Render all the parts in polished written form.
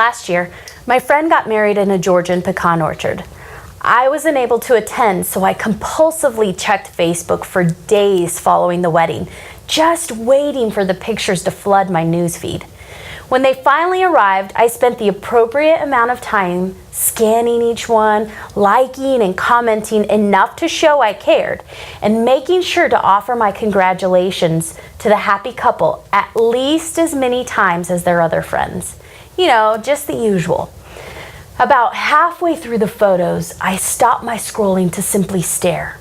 Last year, my friend got married in a Georgian pecan orchard. I wasn't able to attend, so I compulsively checked Facebook for days following the wedding, just waiting for the pictures to flood my newsfeed. When they finally arrived, I spent the appropriate amount of time scanning each one, liking and commenting enough to show I cared, and making sure to offer my congratulations to the happy couple at least as many times as their other friends. You know, just the usual. About halfway through the photos, I stopped my scrolling to simply stare.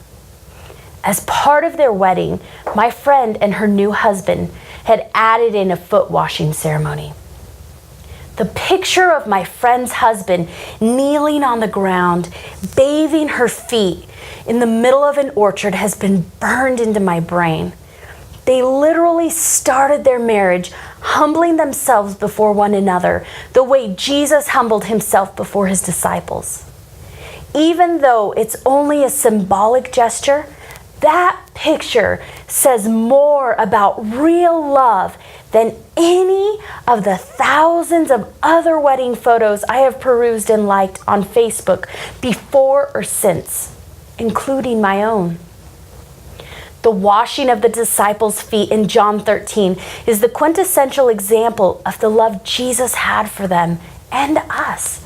As part of their wedding, my friend and her new husband had added in a foot washing ceremony. The picture of my friend's husband kneeling on the ground, bathing her feet in the middle of an orchard has been burned into my brain. They literally started their marriage humbling themselves before one another, the way Jesus humbled himself before his disciples. Even though it's only a symbolic gesture, that picture says more about real love than any of the thousands of other wedding photos I have perused and liked on Facebook before or since, including my own. The washing of the disciples' feet in John 13 is the quintessential example of the love Jesus had for them and us.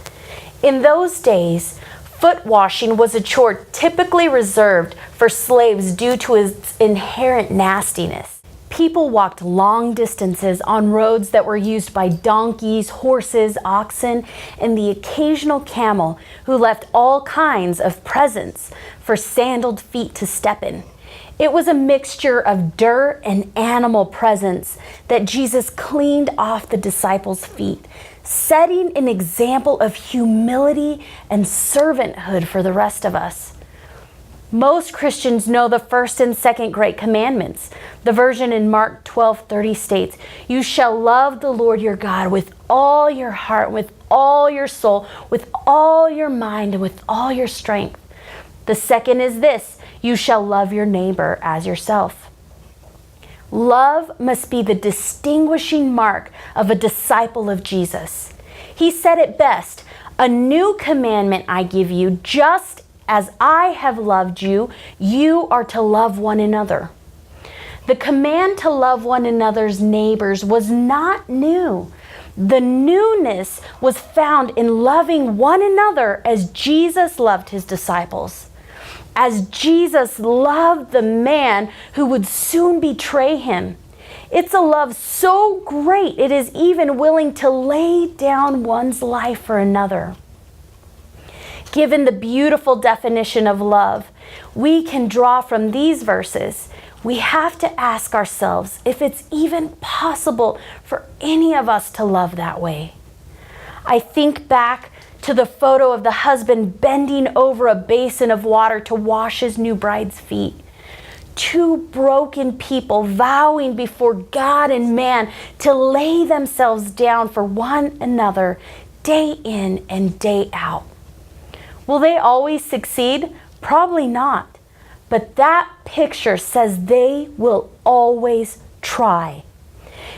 In those days, foot washing was a chore typically reserved for slaves due to its inherent nastiness. People walked long distances on roads that were used by donkeys, horses, oxen, and the occasional camel who left all kinds of presents for sandaled feet to step in. It was a mixture of dirt and animal presence that Jesus cleaned off the disciples' feet, setting an example of humility and servanthood for the rest of us. Most Christians know the first and second great commandments. The version in Mark 12:30 states, "You shall love the Lord your God with all your heart, with all your soul, with all your mind, and with all your strength." The second is this, "You shall love your neighbor as yourself." Love must be the distinguishing mark of a disciple of Jesus. He said it best, "A new commandment I give you, just as I have loved you, you are to love one another." The command to love one another's neighbors was not new. The newness was found in loving one another as Jesus loved his disciples. As Jesus loved the man who would soon betray him. It's a love so great it is even willing to lay down one's life for another. Given the beautiful definition of love we can draw from these verses, we have to ask ourselves if it's even possible for any of us to love that way. I think back to the photo of the husband bending over a basin of water to wash his new bride's feet. Two broken people vowing before God and man to lay themselves down for one another day in and day out. Will they always succeed? Probably not. But that picture says they will always try.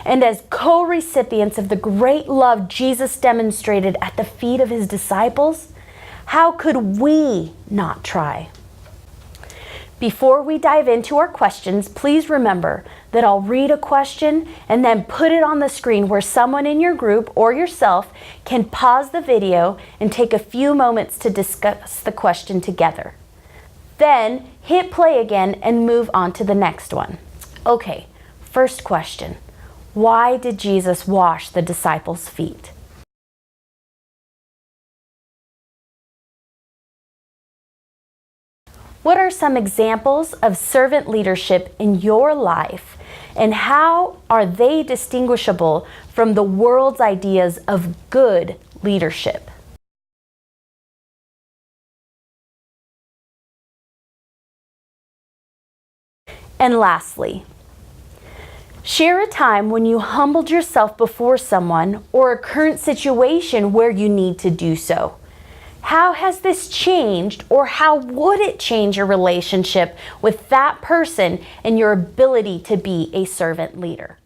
And as co-recipients of the great love Jesus demonstrated at the feet of his disciples, how could we not try? Before we dive into our questions, please remember that I'll read a question and then put it on the screen where someone in your group or yourself can pause the video and take a few moments to discuss the question together. Then hit play again and move on to the next one. Okay, first question. Why did Jesus wash the disciples' feet? What are some examples of servant leadership in your life, and how are they distinguishable from the world's ideas of good leadership? And lastly, share a time when you humbled yourself before someone or a current situation where you need to do so. How has this changed, or how would it change your relationship with that person and your ability to be a servant leader?